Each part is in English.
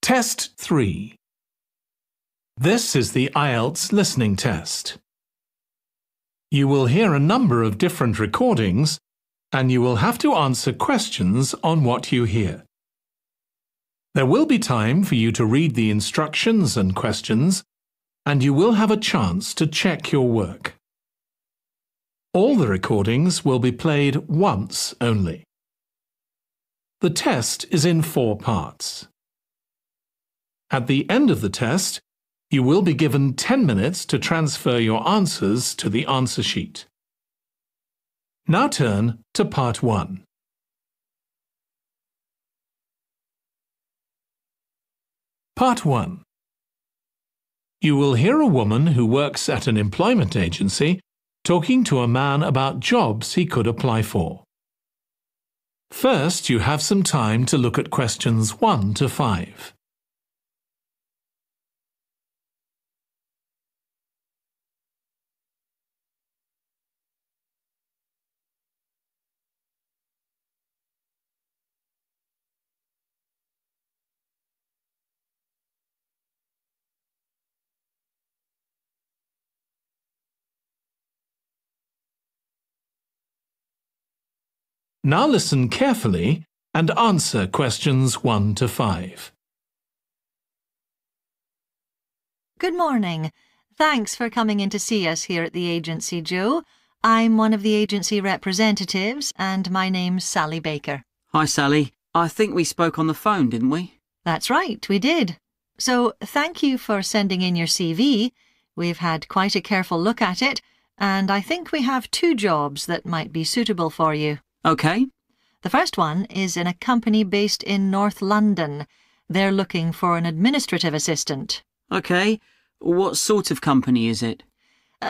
Test 3. This is the Ielts listening test. You will hear a number of different recordings, and you will have to answer questions on what you hear. There will be time for you to read the instructions and questions, and you will have a chance to check your work. All the recordings will be played once only. The test is in 4 parts. At the end of the test, you will be given 10 minutes to transfer your answers to the answer sheet. Now turn to Part 1. Part 1. You will hear a woman who works at an employment agency talking to a man about jobs he could apply for. First, you have some time to look at questions 1 to 5. Now listen carefully and answer questions 1 to 5. Good morning. Thanks for coming in to see us here at the agency, Joe. I'm one of the agency representatives and my name's Sally Baker. Hi, Sally. I think we spoke on the phone, didn't we? That's right, we did. So thank you for sending in your CV. We've had quite a careful look at it, and I think we have 2 jobs that might be suitable for you. OK. The first one is in a company based in North London. They're looking for an administrative assistant. OK. What sort of company is it?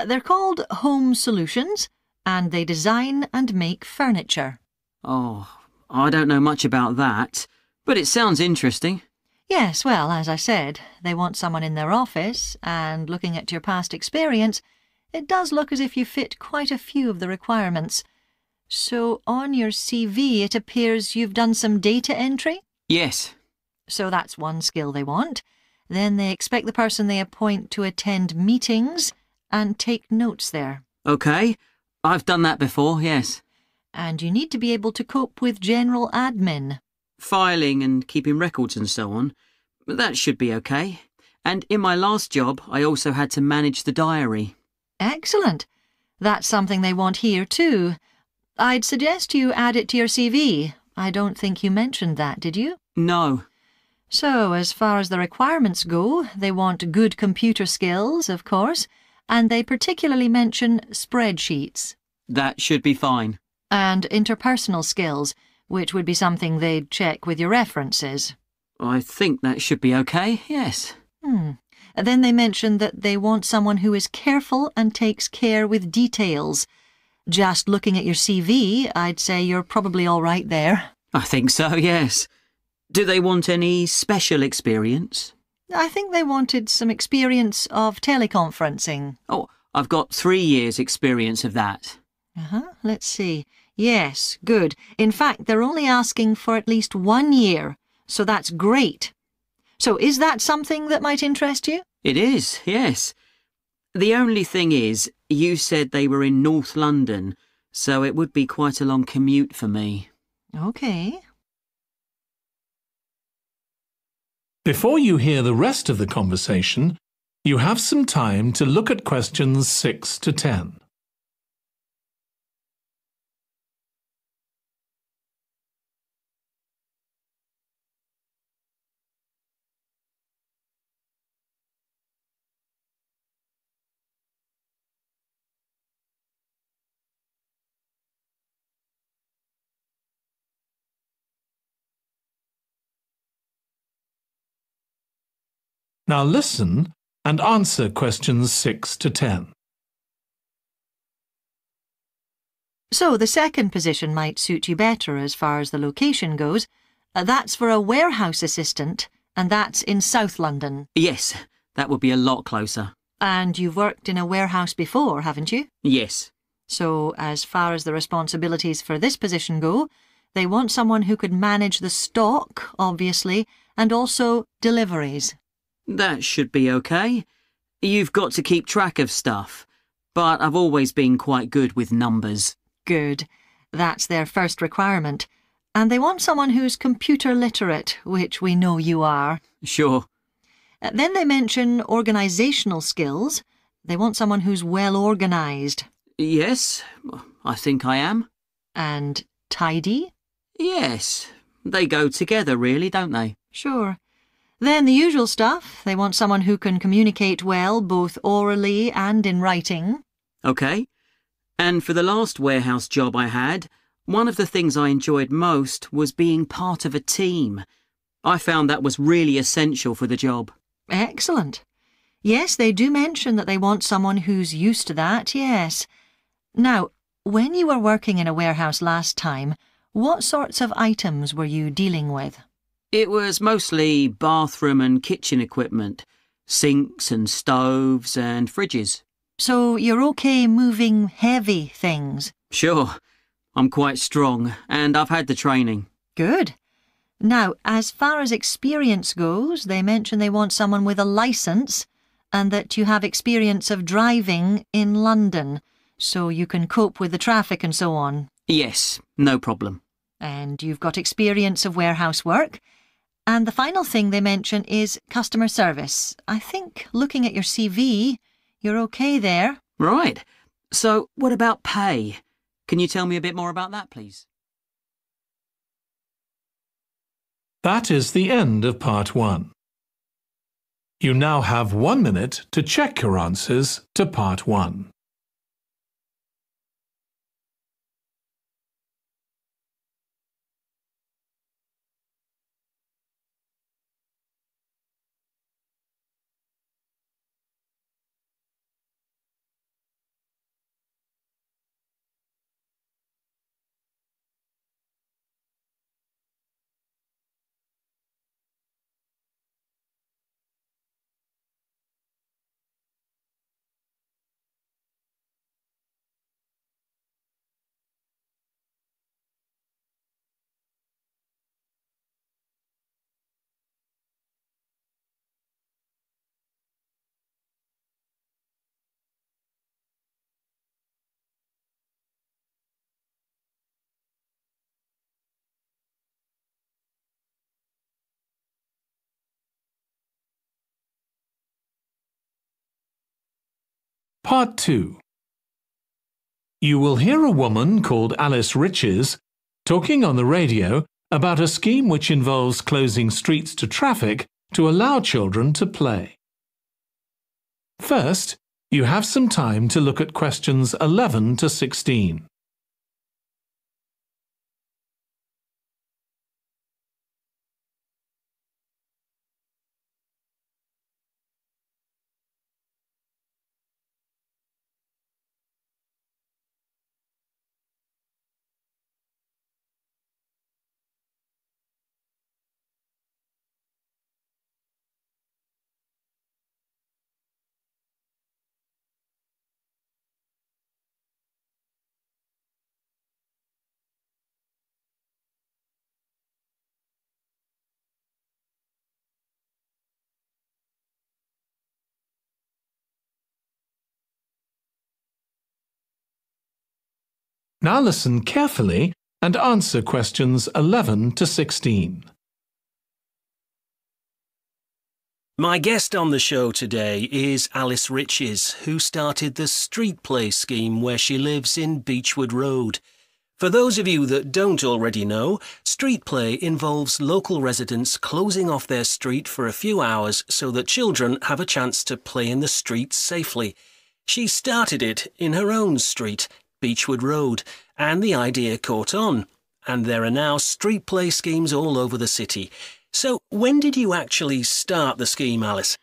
They're called Home Solutions, and they design and make furniture. Oh, I don't know much about that, but it sounds interesting. Yes, well, as I said, they want someone in their office, and looking at your past experience, it does look as if you fit quite a few of the requirements. So on your CV it appears you've done some data entry? Yes. So that's one skill they want. Then they expect the person they appoint to attend meetings and take notes there. OK. I've done that before, yes. And you need to be able to cope with general admin. Filing and keeping records and so on. That should be OK. And in my last job, I also had to manage the diary. Excellent. That's something they want here too. I'd suggest you add it to your CV. I don't think you mentioned that, did you? No. So, as far as the requirements go, they want good computer skills, of course, and they particularly mention spreadsheets. That should be fine. And interpersonal skills, which would be something they'd check with your references. I think that should be OK, yes. Then they mention that they want someone who is careful and takes care with details. Just looking at your CV, I'd say you're probably all right there. I think so, yes. Do they want any special experience? I think they wanted some experience of teleconferencing. Oh, I've got 3 years' experience of that. Let's see. Yes, good. In fact, they're only asking for at least 1 year, so that's great. So is that something that might interest you? It is, yes. The only thing is, you said they were in North London, so it would be quite a long commute for me. OK. Before you hear the rest of the conversation, you have some time to look at questions 6 to 10. Now listen and answer questions 6 to 10. So the second position might suit you better as far as the location goes. That's for a warehouse assistant, and that's in South London. Yes, that would be a lot closer. And you've worked in a warehouse before, haven't you? Yes. So as far as the responsibilities for this position go, they want someone who could manage the stock, obviously, and also deliveries. That should be okay. You've got to keep track of stuff, but I've always been quite good with numbers. Good. That's their first requirement. And they want someone who's computer literate, which we know you are. Sure. Then they mention organisational skills. They want someone who's well organised. Yes, I think I am. And tidy? Yes, they go together really, don't they? Sure. Then the usual stuff. They want someone who can communicate well, both orally and in writing. OK. And for the last warehouse job I had, one of the things I enjoyed most was being part of a team. I found that was really essential for the job. Excellent. Yes, they do mention that they want someone who's used to that, yes. Now, when you were working in a warehouse last time, what sorts of items were you dealing with? It was mostly bathroom and kitchen equipment, sinks and stoves and fridges. So you're okay moving heavy things? Sure. I'm quite strong and I've had the training. Good. Now, as far as experience goes, they mention they want someone with a licence and that you have experience of driving in London, so you can cope with the traffic and so on. Yes, no problem. And you've got experience of warehouse work. And the final thing they mention is customer service. I think, looking at your CV, you're okay there. Right. So, what about pay? Can you tell me a bit more about that, please? That is the end of part 1. You now have 1 minute to check your answers to part 1. Part 2. You will hear a woman called Alice Riches talking on the radio about a scheme which involves closing streets to traffic to allow children to play. First, you have some time to look at questions 11 to 16. Now listen carefully and answer questions 11 to 16. My guest on the show today is Alice Riches, who started the street play scheme where she lives in Beechwood Road. For those of you that don't already know, street play involves local residents closing off their street for a few hours so that children have a chance to play in the street safely. She started it in her own street, Beechwood Road, and the idea caught on. And there are now street play schemes all over the city. So when did you actually start the scheme, Alice?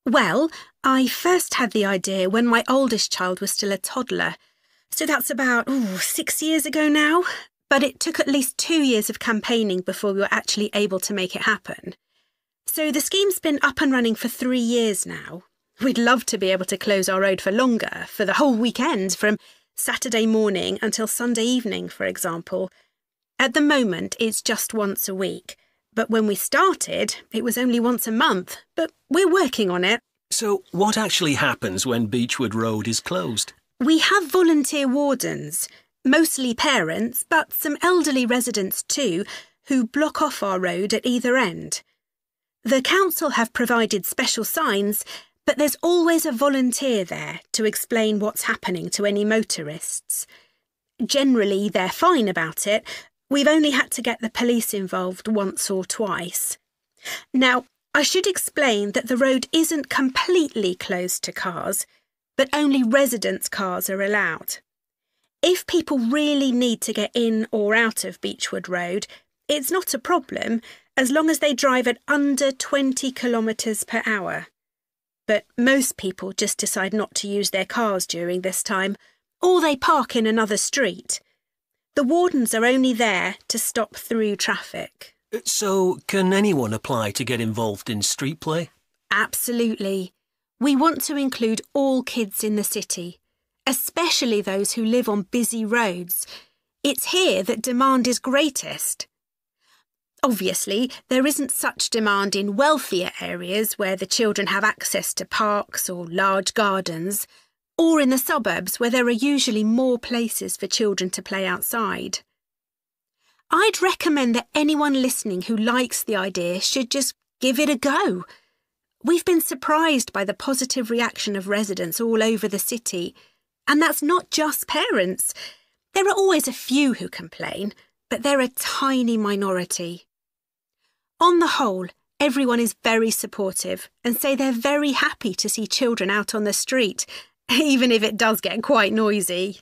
Well, I first had the idea when my oldest child was still a toddler. So that's about 6 years ago now. But it took at least 2 years of campaigning before we were actually able to make it happen. So the scheme's been up and running for 3 years now. We'd love to be able to close our road for longer, for the whole weekend, from Saturday morning until Sunday evening, for example. At the moment, it's just once a week. But when we started, it was only once a month, but we're working on it. So what actually happens when Beechwood Road is closed? We have volunteer wardens, mostly parents, but some elderly residents too, who block off our road at either end. The council have provided special signs, but there's always a volunteer there to explain what's happening to any motorists. Generally, they're fine about it. We've only had to get the police involved once or twice. Now, I should explain that the road isn't completely closed to cars, but only residents' cars are allowed. If people really need to get in or out of Beechwood Road, it's not a problem as long as they drive at under 20 kilometres per hour. But most people just decide not to use their cars during this time, or they park in another street. The wardens are only there to stop through traffic. So, can anyone apply to get involved in street play? Absolutely. We want to include all kids in the city, especially those who live on busy roads. It's here that demand is greatest. Obviously, there isn't such demand in wealthier areas where the children have access to parks or large gardens, or in the suburbs where there are usually more places for children to play outside. I'd recommend that anyone listening who likes the idea should just give it a go. We've been surprised by the positive reaction of residents all over the city, and that's not just parents. There are always a few who complain, but they're a tiny minority. On the whole, everyone is very supportive and say they're very happy to see children out on the street, even if it does get quite noisy.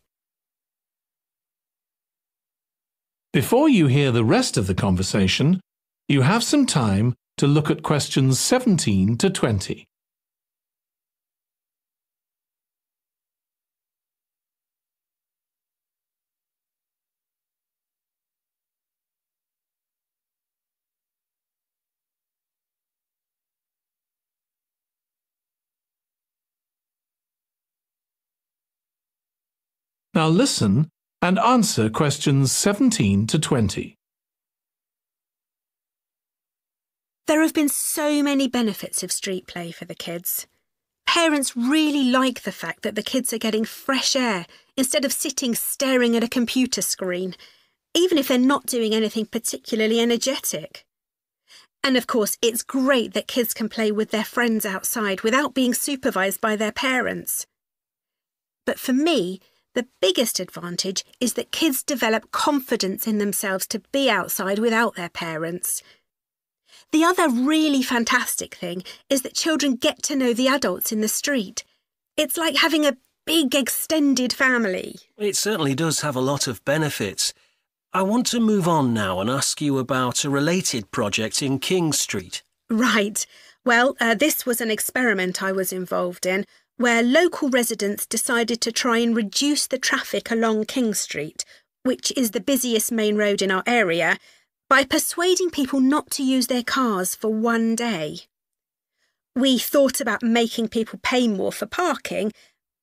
Before you hear the rest of the conversation, you have some time to look at questions 17 to 20. Now listen and answer questions 17 to 20. There have been so many benefits of street play for the kids. Parents really like the fact that the kids are getting fresh air instead of sitting staring at a computer screen, even if they're not doing anything particularly energetic. And of course, it's great that kids can play with their friends outside without being supervised by their parents. But for me, the biggest advantage is that kids develop confidence in themselves to be outside without their parents. The other really fantastic thing is that children get to know the adults in the street. It's like having a big extended family. It certainly does have a lot of benefits. I want to move on now and ask you about a related project in King Street. Right. Well, this was an experiment I was involved in, where local residents decided to try and reduce the traffic along King Street, which is the busiest main road in our area, by persuading people not to use their cars for one day. We thought about making people pay more for parking,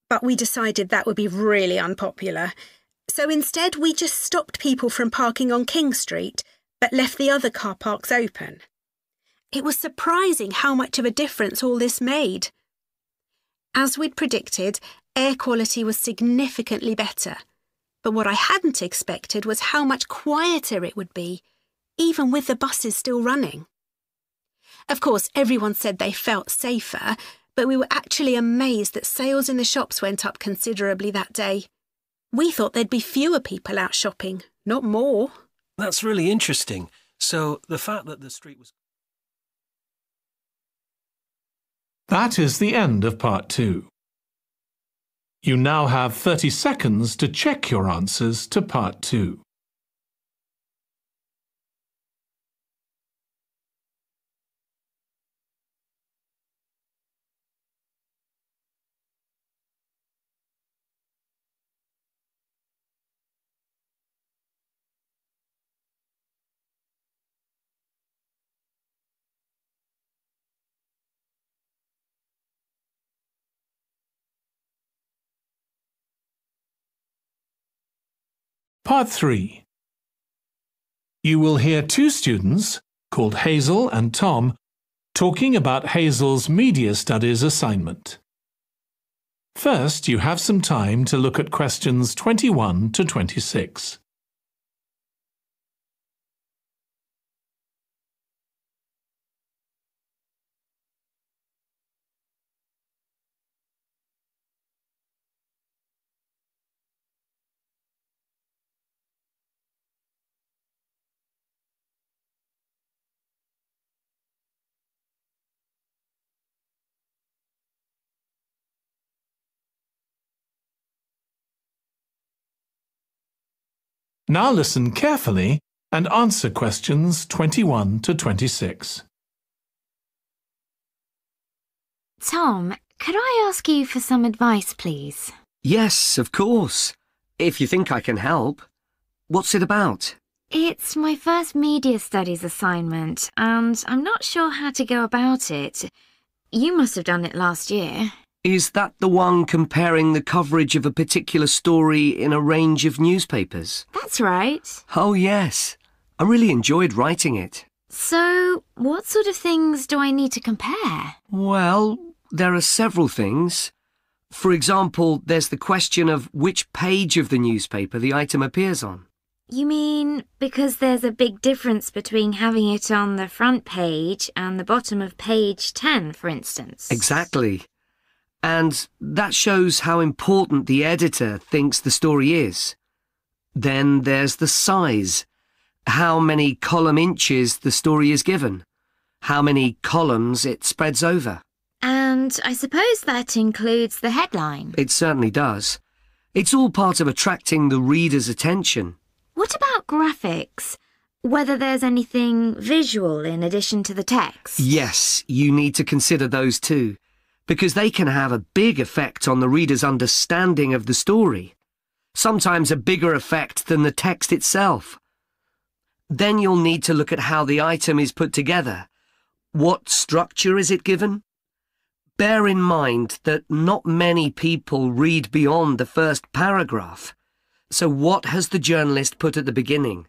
but we decided that would be really unpopular. So instead, we just stopped people from parking on King Street, but left the other car parks open. It was surprising how much of a difference all this made. As we'd predicted, air quality was significantly better. But what I hadn't expected was how much quieter it would be, even with the buses still running. Of course, everyone said they felt safer, but we were actually amazed that sales in the shops went up considerably that day. We thought there'd be fewer people out shopping, not more. That's really interesting. So the fact that the street was... That is the end of part 2. You now have 30 seconds to check your answers to part 2. Part 3. You will hear 2 students, called Hazel and Tom talking about Hazel's media studies assignment. First, you have some time to look at questions 21 to 26. Now listen carefully and answer questions 21 to 26. Tom, could I ask you for some advice, please? Yes, of course. If you think I can help. What's it about? It's my first media studies assignment, and I'm not sure how to go about it. You must have done it last year. Is that the one comparing the coverage of a particular story in a range of newspapers? That's right. Oh, yes. I really enjoyed writing it. So, what sort of things do I need to compare? Well, there are several things. For example, there's the question of which page of the newspaper the item appears on. You mean because there's a big difference between having it on the front page and the bottom of page 10, for instance? Exactly. And that shows how important the editor thinks the story is. Then there's the size. How many column inches the story is given. How many columns it spreads over. And I suppose that includes the headline. It certainly does. It's all part of attracting the reader's attention. What about graphics? Whether there's anything visual in addition to the text? Yes, you need to consider those too, because they can have a big effect on the reader's understanding of the story. Sometimes a bigger effect than the text itself. Then you'll need to look at how the item is put together. What structure is it given? Bear in mind that not many people read beyond the first paragraph. So what has the journalist put at the beginning?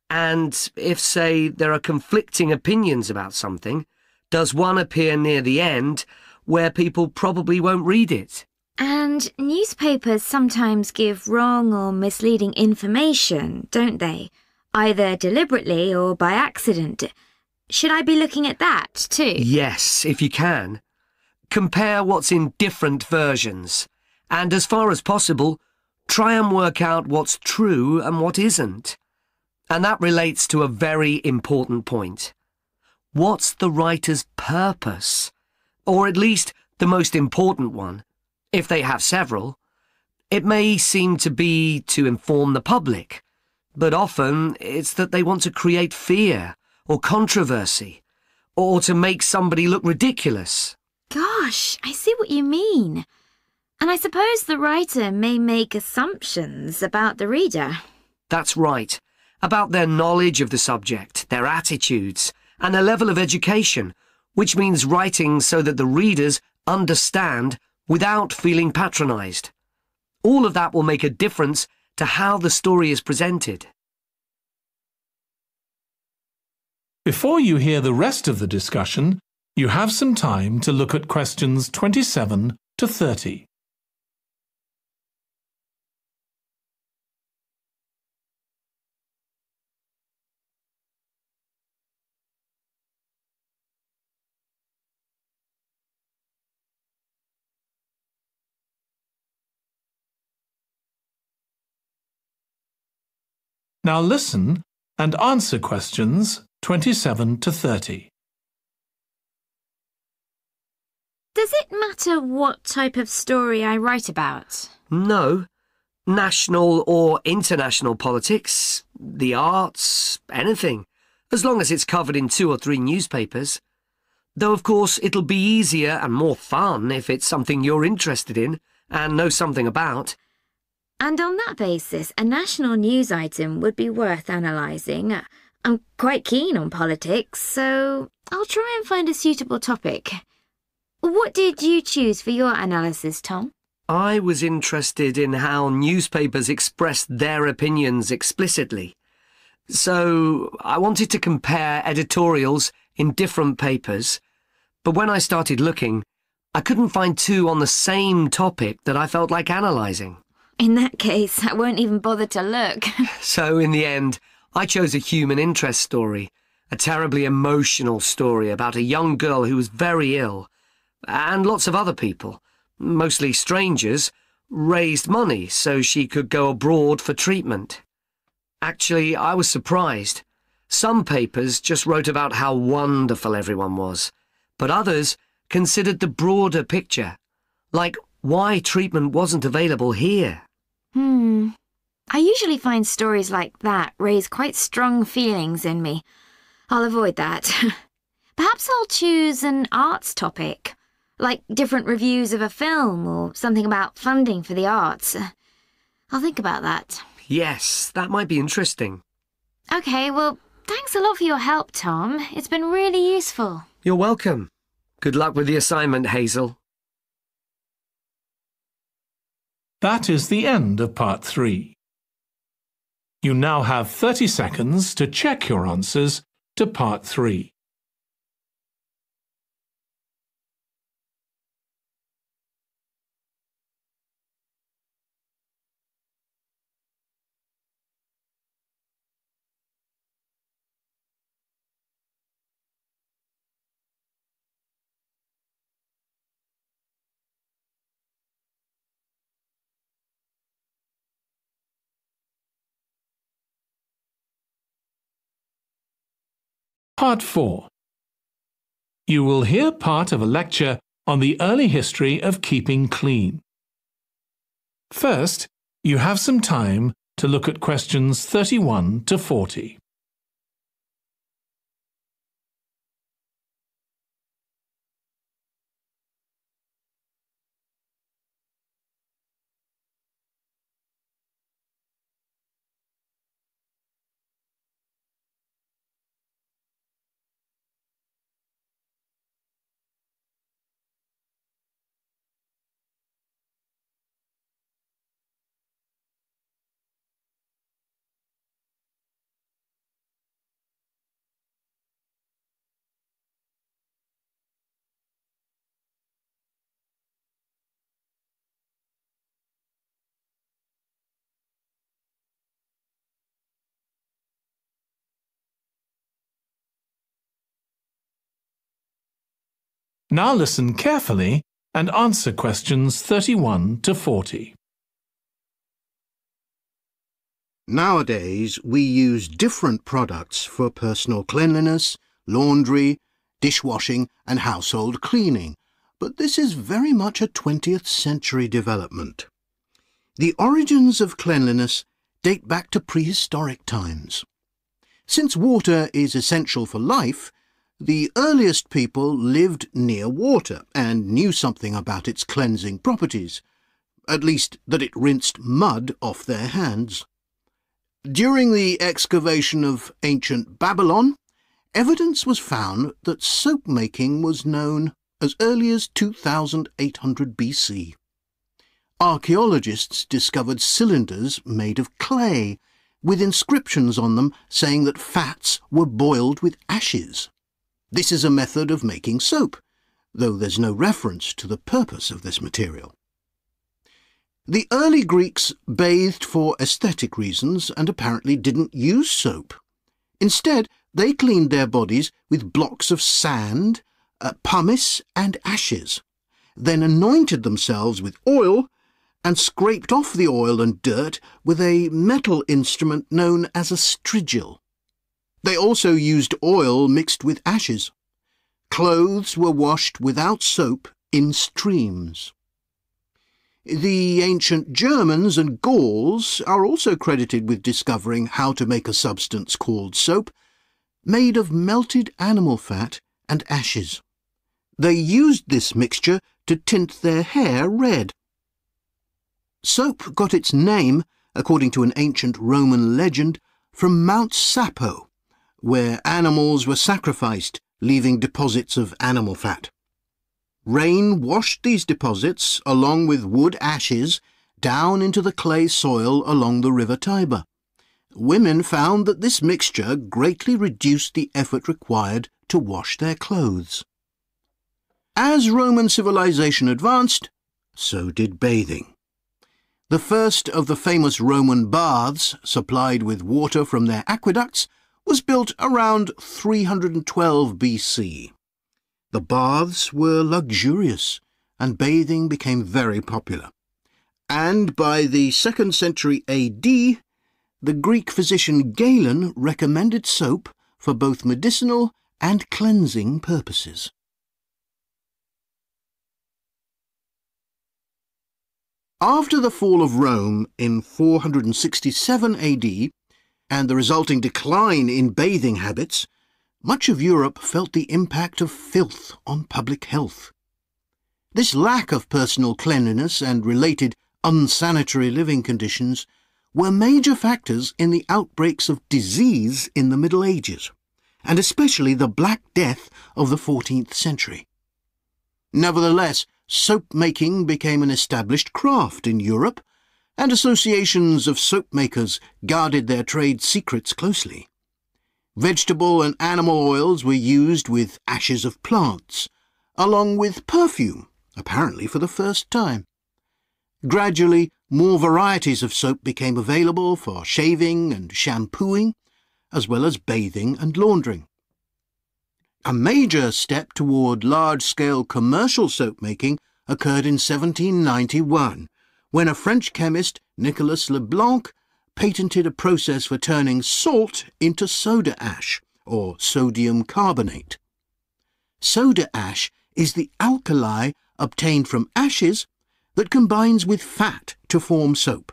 And if, say, there are conflicting opinions about something, does one appear near the end where people probably won't read it? And newspapers sometimes give wrong or misleading information, don't they? Either deliberately or by accident. Should I be looking at that too? Yes, if you can. Compare what's in different versions. And as far as possible, try and work out what's true and what isn't. And that relates to a very important point. What's the writer's purpose? Or at least the most important one, if they have several. It may seem to be to inform the public, but often it's that they want to create fear or controversy, or to make somebody look ridiculous. Gosh, I see what you mean. And I suppose the writer may make assumptions about the reader. That's right. About their knowledge of the subject, their attitudes, and their level of education, which means writing so that the readers understand without feeling patronised. All of that will make a difference to how the story is presented. Before you hear the rest of the discussion, you have some time to look at questions 27 to 30. Now listen and answer questions 27 to 30. Does it matter what type of story I write about? No. National or international politics, the arts, anything, as long as it's covered in 2 or 3 newspapers. Though, of course, it'll be easier and more fun if it's something you're interested in and know something about. And on that basis, a national news item would be worth analysing. I'm quite keen on politics, so I'll try and find a suitable topic. What did you choose for your analysis, Tom? I was interested in how newspapers expressed their opinions explicitly. So I wanted to compare editorials in different papers, but when I started looking, I couldn't find two on the same topic that I felt like analysing. In that case, I won't even bother to look. So in the end, I chose a human interest story, a terribly emotional story about a young girl who was very ill, and lots of other people, mostly strangers, raised money so she could go abroad for treatment. Actually, I was surprised. Some papers just wrote about how wonderful everyone was, but others considered the broader picture, like why treatment wasn't available here. I usually find stories like that raise quite strong feelings in me. I'll avoid that. Perhaps I'll choose an arts topic, like different reviews of a film or something about funding for the arts. I'll think about that. Yes, that might be interesting. OK, well, thanks a lot for your help, Tom. It's been really useful. You're welcome. Good luck with the assignment, Hazel. That is the end of part 3. You now have 30 seconds to check your answers to part 3. Part 4. You will hear part of a lecture on the early history of keeping clean. First, you have some time to look at questions 31 to 40. Now listen carefully and answer questions 31 to 40. Nowadays, we use different products for personal cleanliness, laundry, dishwashing and household cleaning, but this is very much a 20th century development. The origins of cleanliness date back to prehistoric times. Since water is essential for life, the earliest people lived near water and knew something about its cleansing properties, at least that it rinsed mud off their hands. During the excavation of ancient Babylon, evidence was found that soap making was known as early as 2800 BC. Archaeologists discovered cylinders made of clay, with inscriptions on them saying that fats were boiled with ashes. This is a method of making soap, though there's no reference to the purpose of this material. The early Greeks bathed for aesthetic reasons and apparently didn't use soap. Instead, they cleaned their bodies with blocks of sand, pumice and ashes, then anointed themselves with oil and scraped off the oil and dirt with a metal instrument known as a strigil. They also used oil mixed with ashes. Clothes were washed without soap in streams. The ancient Germans and Gauls are also credited with discovering how to make a substance called soap, made of melted animal fat and ashes. They used this mixture to tint their hair red. Soap got its name, according to an ancient Roman legend, from Mount Sapo, where animals were sacrificed, leaving deposits of animal fat. Rain washed these deposits, along with wood ashes, down into the clay soil along the river Tiber, women found that this mixture greatly reduced the effort required to wash their clothes. As Roman civilization advanced, so did bathing. The first of the famous Roman baths, supplied with water from their aqueducts, was built around 312 BC. The baths were luxurious, and bathing became very popular. And by the 2nd century AD, the Greek physician Galen recommended soap for both medicinal and cleansing purposes. After the fall of Rome in 467 AD and the resulting decline in bathing habits, much of Europe felt the impact of filth on public health. This lack of personal cleanliness and related unsanitary living conditions were major factors in the outbreaks of disease in the Middle Ages, and especially the Black Death of the 14th century. Nevertheless, soap-making became an established craft in Europe, and associations of soap-makers guarded their trade secrets closely. Vegetable and animal oils were used with ashes of plants, along with perfume, apparently for the first time. Gradually, more varieties of soap became available for shaving and shampooing, as well as bathing and laundering. A major step toward large-scale commercial soap-making occurred in 1791, when a French chemist, Nicolas Leblanc, patented a process for turning salt into soda ash, or sodium carbonate. Soda ash is the alkali obtained from ashes that combines with fat to form soap.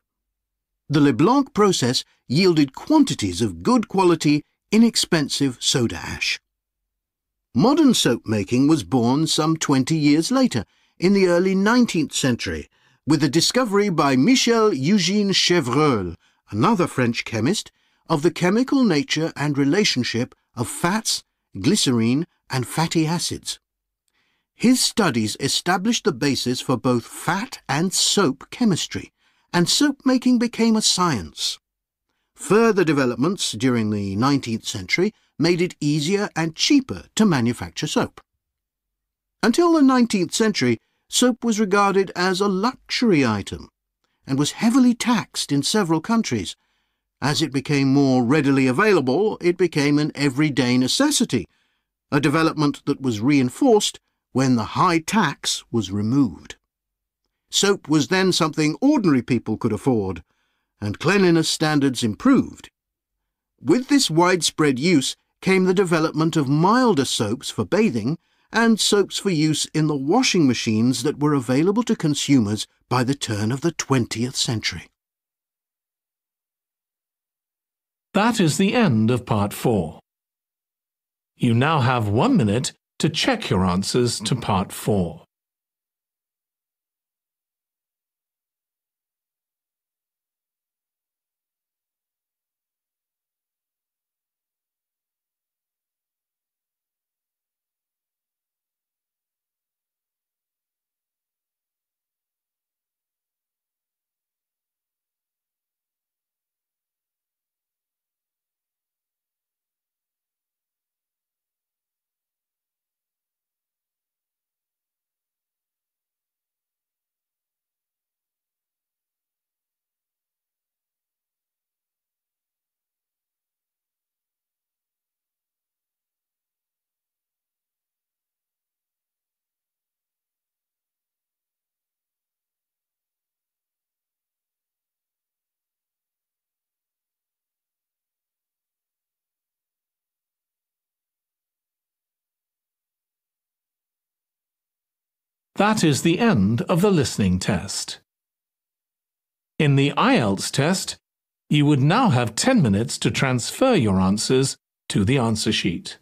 The Leblanc process yielded quantities of good quality, inexpensive soda ash. Modern soap-making was born some 20 years later, in the early 19th century, with the discovery by Michel-Eugène Chevreul, another French chemist, of the chemical nature and relationship of fats, glycerine, and fatty acids. His studies established the basis for both fat and soap chemistry, and soap-making became a science. Further developments during the 19th century made it easier and cheaper to manufacture soap. Until the 19th century, soap was regarded as a luxury item and was heavily taxed in several countries. As it became more readily available, it became an everyday necessity, a development that was reinforced when the high tax was removed. Soap was then something ordinary people could afford, and cleanliness standards improved. With this widespread use came the development of milder soaps for bathing and soaps for use in the washing machines that were available to consumers by the turn of the 20th century. That is the end of Part 4. You now have 1 minute to check your answers to Part 4. That is the end of the listening test. In the Ielts test, you would now have 10 minutes to transfer your answers to the answer sheet.